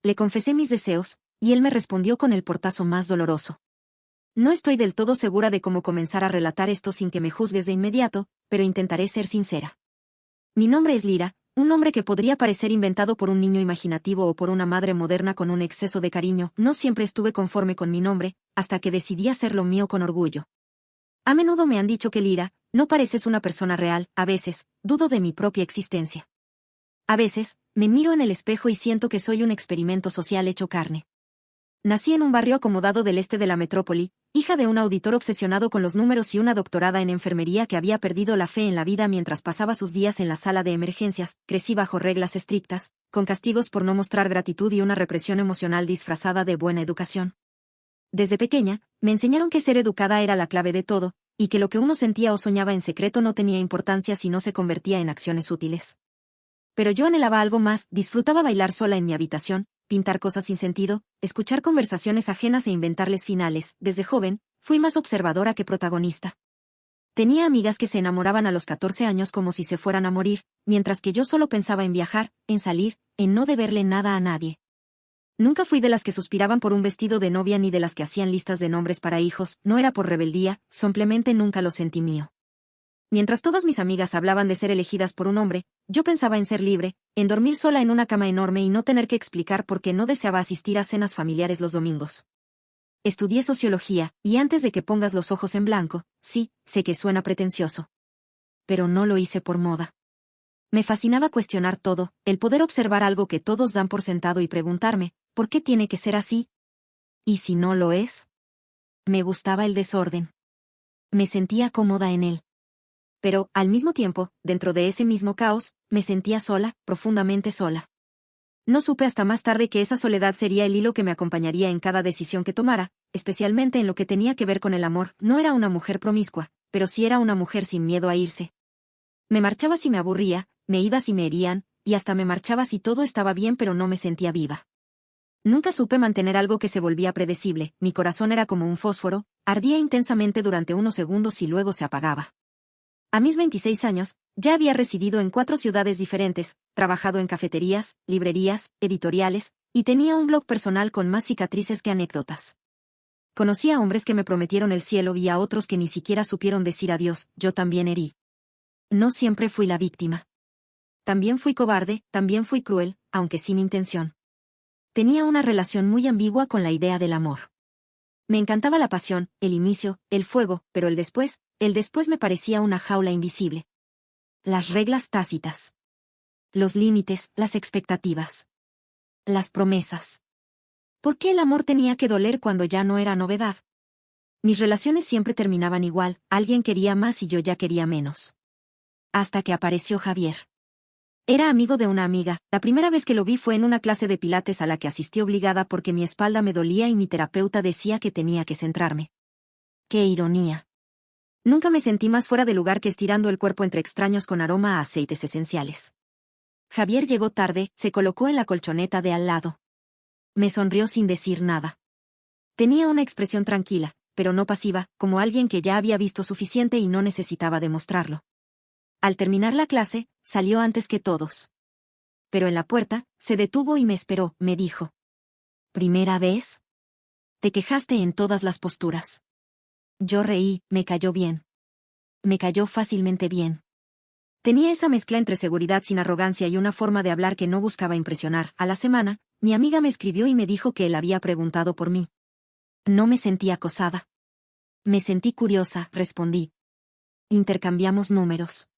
Le confesé mis deseos, y él me respondió con el portazo más doloroso. No estoy del todo segura de cómo comenzar a relatar esto sin que me juzgues de inmediato, pero intentaré ser sincera. Mi nombre es Lyra, un nombre que podría parecer inventado por un niño imaginativo o por una madre moderna con un exceso de cariño. No siempre estuve conforme con mi nombre, hasta que decidí hacerlo mío con orgullo. A menudo me han dicho que Lyra, no pareces una persona real. A veces, dudo de mi propia existencia. A veces, me miro en el espejo y siento que soy un experimento social hecho carne. Nací en un barrio acomodado del este de la metrópoli, hija de un auditor obsesionado con los números y una doctorada en enfermería que había perdido la fe en la vida mientras pasaba sus días en la sala de emergencias. Crecí bajo reglas estrictas, con castigos por no mostrar gratitud y una represión emocional disfrazada de buena educación. Desde pequeña, me enseñaron que ser educada era la clave de todo, y que lo que uno sentía o soñaba en secreto no tenía importancia si no se convertía en acciones útiles. Pero yo anhelaba algo más. Disfrutaba bailar sola en mi habitación, pintar cosas sin sentido, escuchar conversaciones ajenas e inventarles finales. Desde joven, fui más observadora que protagonista. Tenía amigas que se enamoraban a los 14 años como si se fueran a morir, mientras que yo solo pensaba en viajar, en salir, en no deberle nada a nadie. Nunca fui de las que suspiraban por un vestido de novia ni de las que hacían listas de nombres para hijos. No era por rebeldía, simplemente nunca lo sentí mío. Mientras todas mis amigas hablaban de ser elegidas por un hombre, yo pensaba en ser libre, en dormir sola en una cama enorme y no tener que explicar por qué no deseaba asistir a cenas familiares los domingos. Estudié sociología, y antes de que pongas los ojos en blanco, sí, sé que suena pretencioso. Pero no lo hice por moda. Me fascinaba cuestionar todo, el poder observar algo que todos dan por sentado y preguntarme, ¿por qué tiene que ser así? ¿Y si no lo es? Me gustaba el desorden. Me sentía cómoda en él. Pero, al mismo tiempo, dentro de ese mismo caos, me sentía sola, profundamente sola. No supe hasta más tarde que esa soledad sería el hilo que me acompañaría en cada decisión que tomara, especialmente en lo que tenía que ver con el amor. No era una mujer promiscua, pero sí era una mujer sin miedo a irse. Me marchaba si me aburría, me iba si me herían, y hasta me marchaba si todo estaba bien pero no me sentía viva. Nunca supe mantener algo que se volvía predecible. Mi corazón era como un fósforo, ardía intensamente durante unos segundos y luego se apagaba. A mis 26 años, ya había residido en 4 ciudades diferentes, trabajado en cafeterías, librerías, editoriales, y tenía un blog personal con más cicatrices que anécdotas. Conocí a hombres que me prometieron el cielo y a otros que ni siquiera supieron decir adiós. Yo también herí. No siempre fui la víctima. También fui cobarde, también fui cruel, aunque sin intención. Tenía una relación muy ambigua con la idea del amor. Me encantaba la pasión, el inicio, el fuego, pero el después me parecía una jaula invisible. Las reglas tácitas. Los límites, las expectativas. Las promesas. ¿Por qué el amor tenía que doler cuando ya no era novedad? Mis relaciones siempre terminaban igual, alguien quería más y yo ya quería menos. Hasta que apareció Javier. Era amigo de una amiga. La primera vez que lo vi fue en una clase de pilates a la que asistí obligada porque mi espalda me dolía y mi terapeuta decía que tenía que centrarme. ¡Qué ironía! Nunca me sentí más fuera de lugar que estirando el cuerpo entre extraños con aroma a aceites esenciales. Javier llegó tarde, se colocó en la colchoneta de al lado. Me sonrió sin decir nada. Tenía una expresión tranquila, pero no pasiva, como alguien que ya había visto suficiente y no necesitaba demostrarlo. Al terminar la clase, salió antes que todos. Pero en la puerta, se detuvo y me esperó. Me dijo: ¿Primera vez? Te quejaste en todas las posturas. Yo reí. Me cayó bien. Me cayó fácilmente bien. Tenía esa mezcla entre seguridad sin arrogancia y una forma de hablar que no buscaba impresionar. A la semana, mi amiga me escribió y me dijo que él había preguntado por mí. No me sentí acosada. Me sentí curiosa, respondí. Intercambiamos números.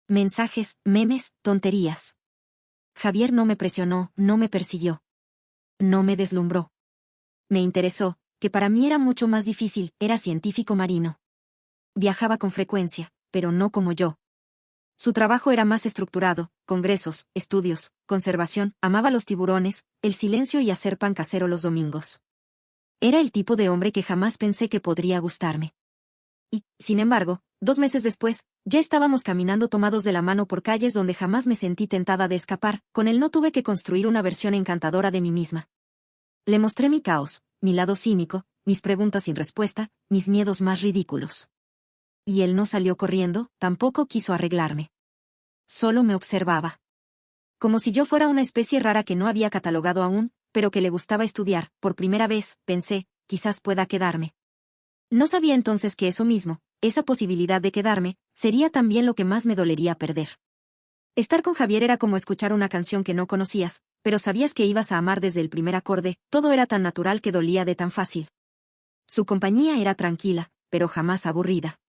Mensajes, memes, tonterías. Javier no me presionó, no me persiguió. No me deslumbró. Me interesó, que para mí era mucho más difícil. Era científico marino. Viajaba con frecuencia, pero no como yo. Su trabajo era más estructurado, congresos, estudios, conservación, amaba los tiburones, el silencio y hacer pan casero los domingos. Era el tipo de hombre que jamás pensé que podría gustarme. Y, sin embargo, 2 meses después, ya estábamos caminando tomados de la mano por calles donde jamás me sentí tentada de escapar. Con él no tuve que construir una versión encantadora de mí misma. Le mostré mi caos, mi lado cínico, mis preguntas sin respuesta, mis miedos más ridículos. Y él no salió corriendo, tampoco quiso arreglarme. Solo me observaba. Como si yo fuera una especie rara que no había catalogado aún, pero que le gustaba estudiar. Por primera vez, pensé, quizás pueda quedarme. No sabía entonces que eso mismo, esa posibilidad de quedarme, sería también lo que más me dolería perder. Estar con Javier era como escuchar una canción que no conocías, pero sabías que ibas a amar desde el primer acorde, todo era tan natural que dolía de tan fácil. Su compañía era tranquila, pero jamás aburrida.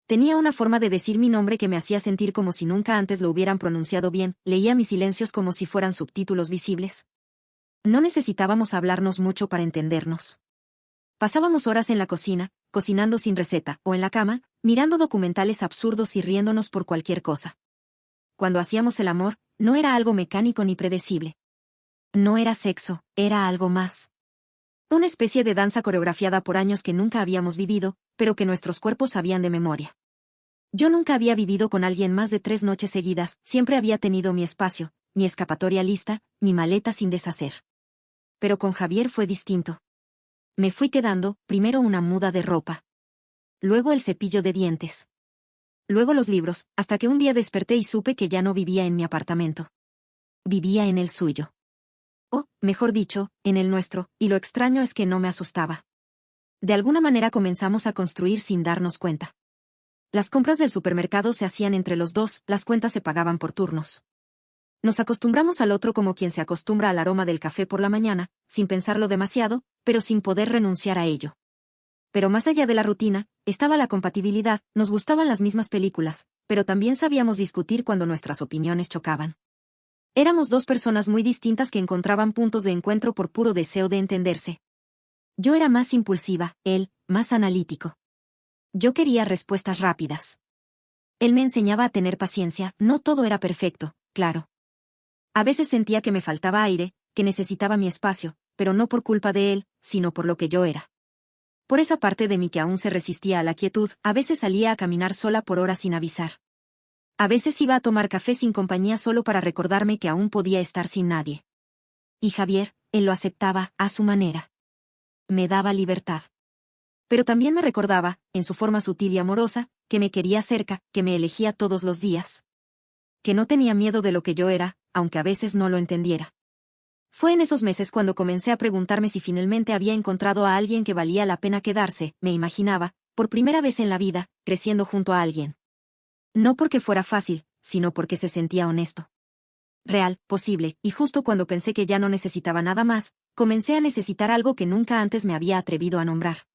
Tenía una forma de decir mi nombre que me hacía sentir como si nunca antes lo hubieran pronunciado bien, leía mis silencios como si fueran subtítulos visibles. No necesitábamos hablarnos mucho para entendernos. Pasábamos horas en la cocina, cocinando sin receta, o en la cama, mirando documentales absurdos y riéndonos por cualquier cosa. Cuando hacíamos el amor, no era algo mecánico ni predecible. No era sexo, era algo más. Una especie de danza coreografiada por años que nunca habíamos vivido, pero que nuestros cuerpos sabían de memoria. Yo nunca había vivido con alguien más de 3 noches seguidas, siempre había tenido mi espacio, mi escapatoria lista, mi maleta sin deshacer. Pero con Javier fue distinto. Me fui quedando, primero una muda de ropa. Luego el cepillo de dientes. Luego los libros, hasta que un día desperté y supe que ya no vivía en mi apartamento. Vivía en el suyo. O, mejor dicho, en el nuestro, y lo extraño es que no me asustaba. De alguna manera comenzamos a construir sin darnos cuenta. Las compras del supermercado se hacían entre los dos, las cuentas se pagaban por turnos. Nos acostumbramos al otro como quien se acostumbra al aroma del café por la mañana, sin pensarlo demasiado, pero sin poder renunciar a ello. Pero más allá de la rutina, estaba la compatibilidad, nos gustaban las mismas películas, pero también sabíamos discutir cuando nuestras opiniones chocaban. Éramos dos personas muy distintas que encontraban puntos de encuentro por puro deseo de entenderse. Yo era más impulsiva, él, más analítico. Yo quería respuestas rápidas. Él me enseñaba a tener paciencia, no todo era perfecto, claro. A veces sentía que me faltaba aire, que necesitaba mi espacio, pero no por culpa de él, sino por lo que yo era. Por esa parte de mí que aún se resistía a la quietud, a veces salía a caminar sola por horas sin avisar. A veces iba a tomar café sin compañía solo para recordarme que aún podía estar sin nadie. Y Javier, él lo aceptaba, a su manera. Me daba libertad. Pero también me recordaba, en su forma sutil y amorosa, que me quería cerca, que me elegía todos los días. Que no tenía miedo de lo que yo era, aunque a veces no lo entendiera. Fue en esos meses cuando comencé a preguntarme si finalmente había encontrado a alguien que valía la pena quedarse, me imaginaba, por primera vez en la vida, creciendo junto a alguien. No porque fuera fácil, sino porque se sentía honesto. Real, posible, y justo cuando pensé que ya no necesitaba nada más, comencé a necesitar algo que nunca antes me había atrevido a nombrar.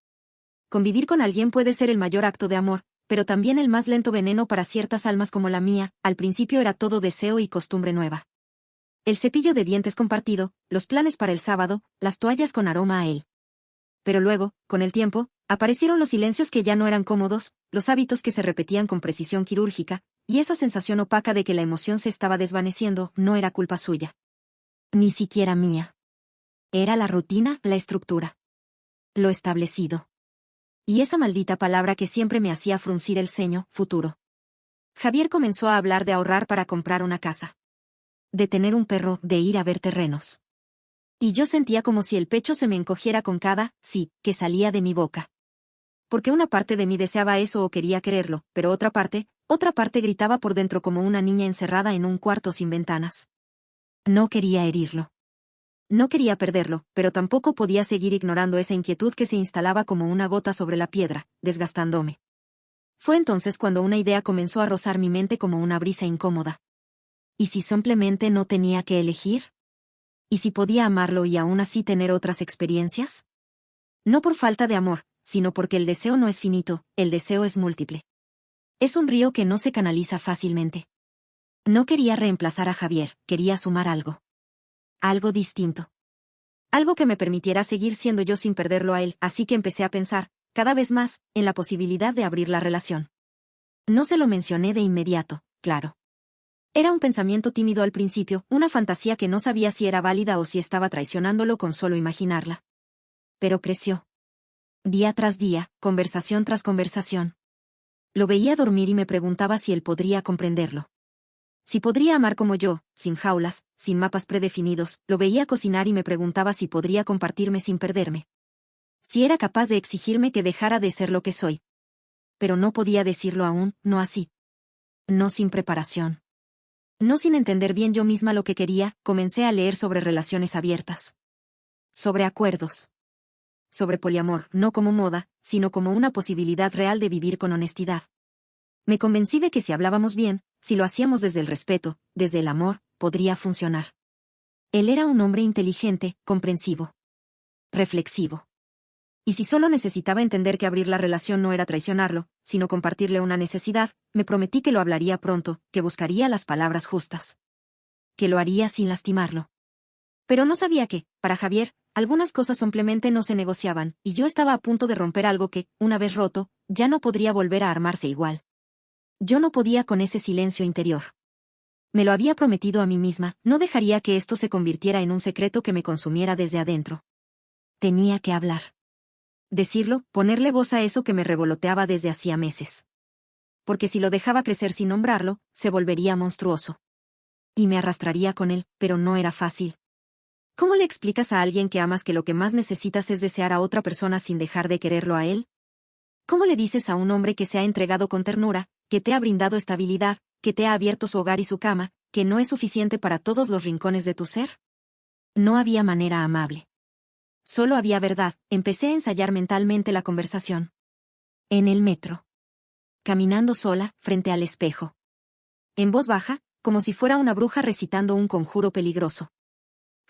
Convivir con alguien puede ser el mayor acto de amor, pero también el más lento veneno para ciertas almas como la mía, al principio era todo deseo y costumbre nueva. El cepillo de dientes compartido, los planes para el sábado, las toallas con aroma a él. Pero luego, con el tiempo, aparecieron los silencios que ya no eran cómodos, los hábitos que se repetían con precisión quirúrgica, y esa sensación opaca de que la emoción se estaba desvaneciendo no era culpa suya. Ni siquiera mía. Era la rutina, la estructura. Lo establecido. Y esa maldita palabra que siempre me hacía fruncir el ceño, futuro. Javier comenzó a hablar de ahorrar para comprar una casa. De tener un perro, de ir a ver terrenos. Y yo sentía como si el pecho se me encogiera con cada sí que salía de mi boca. Porque una parte de mí deseaba eso o quería quererlo, pero otra parte gritaba por dentro como una niña encerrada en un cuarto sin ventanas. No quería herirlo. No quería perderlo, pero tampoco podía seguir ignorando esa inquietud que se instalaba como una gota sobre la piedra, desgastándome. Fue entonces cuando una idea comenzó a rozar mi mente como una brisa incómoda. ¿Y si simplemente no tenía que elegir? ¿Y si podía amarlo y aún así tener otras experiencias? No por falta de amor, sino porque el deseo no es finito, el deseo es múltiple. Es un río que no se canaliza fácilmente. No quería reemplazar a Javier, quería sumar algo. Algo distinto. Algo que me permitiera seguir siendo yo sin perderlo a él, así que empecé a pensar, cada vez más, en la posibilidad de abrir la relación. No se lo mencioné de inmediato, claro. Era un pensamiento tímido al principio, una fantasía que no sabía si era válida o si estaba traicionándolo con solo imaginarla. Pero creció. Día tras día, conversación tras conversación. Lo veía dormir y me preguntaba si él podría comprenderlo. Si podría amar como yo, sin jaulas, sin mapas predefinidos, lo veía cocinar y me preguntaba si podría compartirme sin perderme. Si era capaz de exigirme que dejara de ser lo que soy. Pero no podía decirlo aún, no así. No sin preparación. No sin entender bien yo misma lo que quería, comencé a leer sobre relaciones abiertas. Sobre acuerdos. Sobre poliamor, no como moda, sino como una posibilidad real de vivir con honestidad. Me convencí de que si hablábamos bien, si lo hacíamos desde el respeto, desde el amor, podría funcionar. Él era un hombre inteligente, comprensivo, reflexivo. Y si solo necesitaba entender que abrir la relación no era traicionarlo, sino compartirle una necesidad, me prometí que lo hablaría pronto, que buscaría las palabras justas. Que lo haría sin lastimarlo. Pero no sabía que, para Javier, algunas cosas simplemente no se negociaban, y yo estaba a punto de romper algo que, una vez roto, ya no podría volver a armarse igual. Yo no podía con ese silencio interior. Me lo había prometido a mí misma, no dejaría que esto se convirtiera en un secreto que me consumiera desde adentro. Tenía que hablar. Decirlo, ponerle voz a eso que me revoloteaba desde hacía meses. Porque si lo dejaba crecer sin nombrarlo, se volvería monstruoso. Y me arrastraría con él, pero no era fácil. ¿Cómo le explicas a alguien que amas que lo que más necesitas es desear a otra persona sin dejar de quererlo a él? ¿Cómo le dices a un hombre que se ha entregado con ternura, que te ha brindado estabilidad, que te ha abierto su hogar y su cama, que no es suficiente para todos los rincones de tu ser? No había manera amable. Solo había verdad. Empecé a ensayar mentalmente la conversación. En el metro. Caminando sola, frente al espejo. En voz baja, como si fuera una bruja recitando un conjuro peligroso.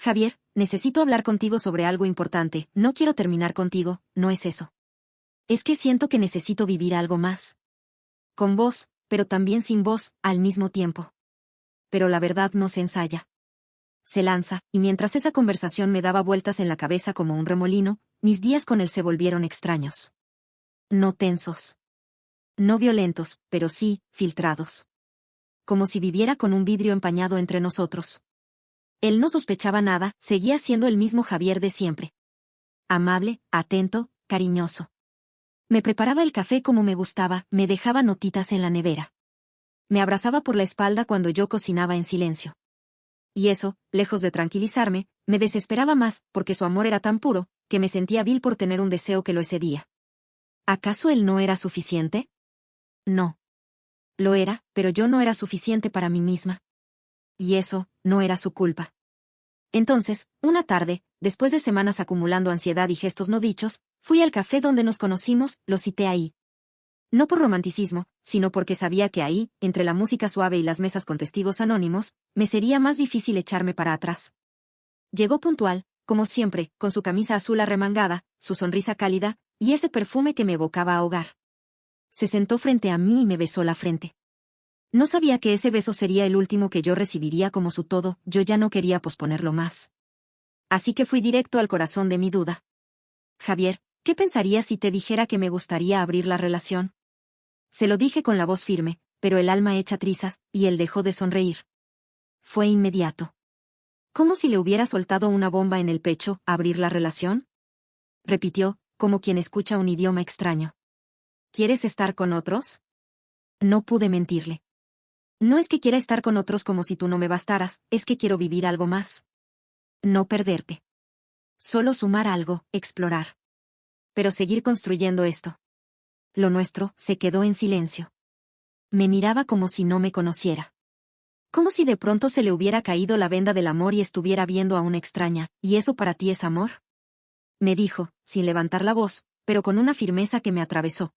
Javier, necesito hablar contigo sobre algo importante. No quiero terminar contigo, no es eso. Es que siento que necesito vivir algo más. Con vos, pero también sin vos, al mismo tiempo. Pero la verdad no se ensaya. Se lanza, y mientras esa conversación me daba vueltas en la cabeza como un remolino, mis días con él se volvieron extraños. No tensos. No violentos, pero sí, filtrados. Como si viviera con un vidrio empañado entre nosotros. Él no sospechaba nada, seguía siendo el mismo Javier de siempre. Amable, atento, cariñoso. Me preparaba el café como me gustaba, me dejaba notitas en la nevera. Me abrazaba por la espalda cuando yo cocinaba en silencio. Y eso, lejos de tranquilizarme, me desesperaba más, porque su amor era tan puro, que me sentía vil por tener un deseo que lo excedía. ¿Acaso él no era suficiente? No. Lo era, pero yo no era suficiente para mí misma. Y eso, no era su culpa. Entonces, una tarde, después de semanas acumulando ansiedad y gestos no dichos, fui al café donde nos conocimos, lo cité ahí. No por romanticismo, sino porque sabía que ahí, entre la música suave y las mesas con testigos anónimos, me sería más difícil echarme para atrás. Llegó puntual, como siempre, con su camisa azul arremangada, su sonrisa cálida, y ese perfume que me evocaba a hogar. Se sentó frente a mí y me besó la frente. No sabía que ese beso sería el último que yo recibiría como su todo, yo ya no quería posponerlo más. Así que fui directo al corazón de mi duda. Javier, ¿qué pensarías si te dijera que me gustaría abrir la relación? Se lo dije con la voz firme, pero el alma hecha trizas, y él dejó de sonreír. Fue inmediato. Como si le hubiera soltado una bomba en el pecho, ¿abrir la relación? Repitió, como quien escucha un idioma extraño. ¿Quieres estar con otros? No pude mentirle. No es que quiera estar con otros como si tú no me bastaras, es que quiero vivir algo más. No perderte. Solo sumar algo, explorar. Pero seguir construyendo esto. Lo nuestro, se quedó en silencio. Me miraba como si no me conociera. Como si de pronto se le hubiera caído la venda del amor y estuviera viendo a una extraña, ¿y eso para ti es amor? Me dijo, sin levantar la voz, pero con una firmeza que me atravesó.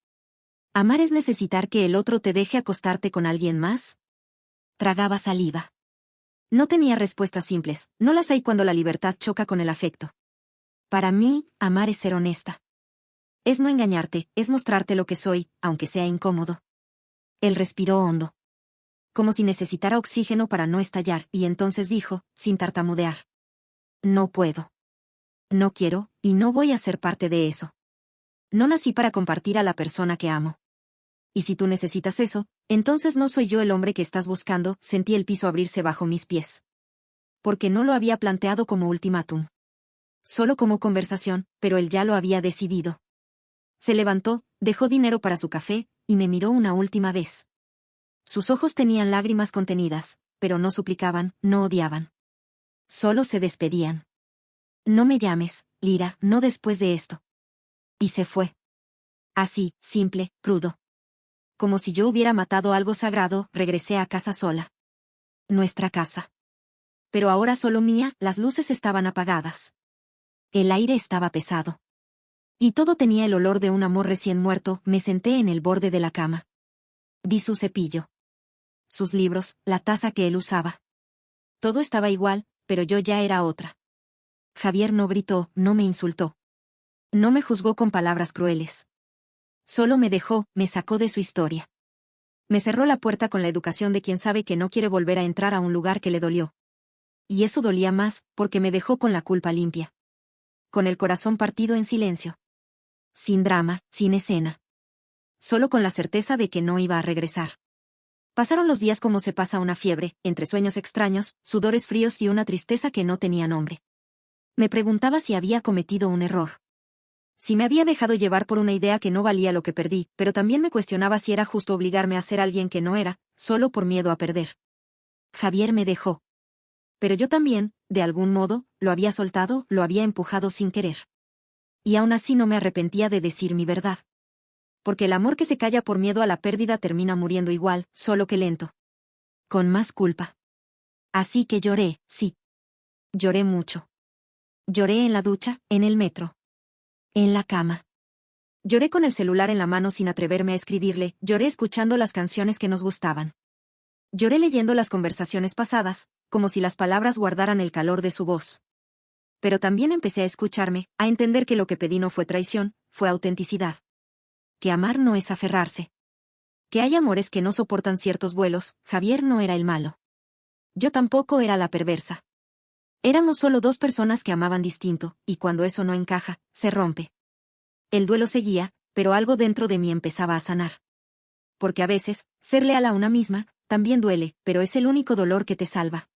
¿Amar es necesitar que el otro te deje acostarte con alguien más? Tragaba saliva. No tenía respuestas simples, no las hay cuando la libertad choca con el afecto. Para mí, amar es ser honesta. Es no engañarte, es mostrarte lo que soy, aunque sea incómodo. Él respiró hondo. Como si necesitara oxígeno para no estallar, y entonces dijo, sin tartamudear. No puedo. No quiero, y no voy a ser parte de eso. No nací para compartir a la persona que amo. Y si tú necesitas eso, entonces no soy yo el hombre que estás buscando, sentí el piso abrirse bajo mis pies. Porque no lo había planteado como ultimátum. Solo como conversación, pero él ya lo había decidido. Se levantó, dejó dinero para su café, y me miró una última vez. Sus ojos tenían lágrimas contenidas, pero no suplicaban, no odiaban. Solo se despedían. No me llames, Lira, no después de esto. Y se fue. Así, simple, crudo. Como si yo hubiera matado algo sagrado, regresé a casa sola. Nuestra casa. Pero ahora solo mía, las luces estaban apagadas. El aire estaba pesado. Y todo tenía el olor de un amor recién muerto. Me senté en el borde de la cama. Vi su cepillo. Sus libros, la taza que él usaba. Todo estaba igual, pero yo ya era otra. Javier no gritó, no me insultó. No me juzgó con palabras crueles. Solo me dejó, me sacó de su historia. Me cerró la puerta con la educación de quien sabe que no quiere volver a entrar a un lugar que le dolió. Y eso dolía más, porque me dejó con la culpa limpia. Con el corazón partido en silencio. Sin drama, sin escena. Solo con la certeza de que no iba a regresar. Pasaron los días como se pasa una fiebre, entre sueños extraños, sudores fríos y una tristeza que no tenía nombre. Me preguntaba si había cometido un error. Si me había dejado llevar por una idea que no valía lo que perdí, pero también me cuestionaba si era justo obligarme a ser alguien que no era, solo por miedo a perder. Javier me dejó. Pero yo también, de algún modo, lo había soltado, lo había empujado sin querer. Y aún así no me arrepentía de decir mi verdad. Porque el amor que se calla por miedo a la pérdida termina muriendo igual, solo que lento. Con más culpa. Así que lloré, sí. Lloré mucho. Lloré en la ducha, en el metro. En la cama. Lloré con el celular en la mano sin atreverme a escribirle, lloré escuchando las canciones que nos gustaban. Lloré leyendo las conversaciones pasadas, como si las palabras guardaran el calor de su voz. Pero también empecé a escucharme, a entender que lo que pedí no fue traición, fue autenticidad. Que amar no es aferrarse. Que hay amores que no soportan ciertos vuelos. Javier no era el malo. Yo tampoco era la perversa. Éramos solo dos personas que amaban distinto, y cuando eso no encaja, se rompe. El duelo seguía, pero algo dentro de mí empezaba a sanar. Porque a veces, ser leal a una misma, también duele, pero es el único dolor que te salva.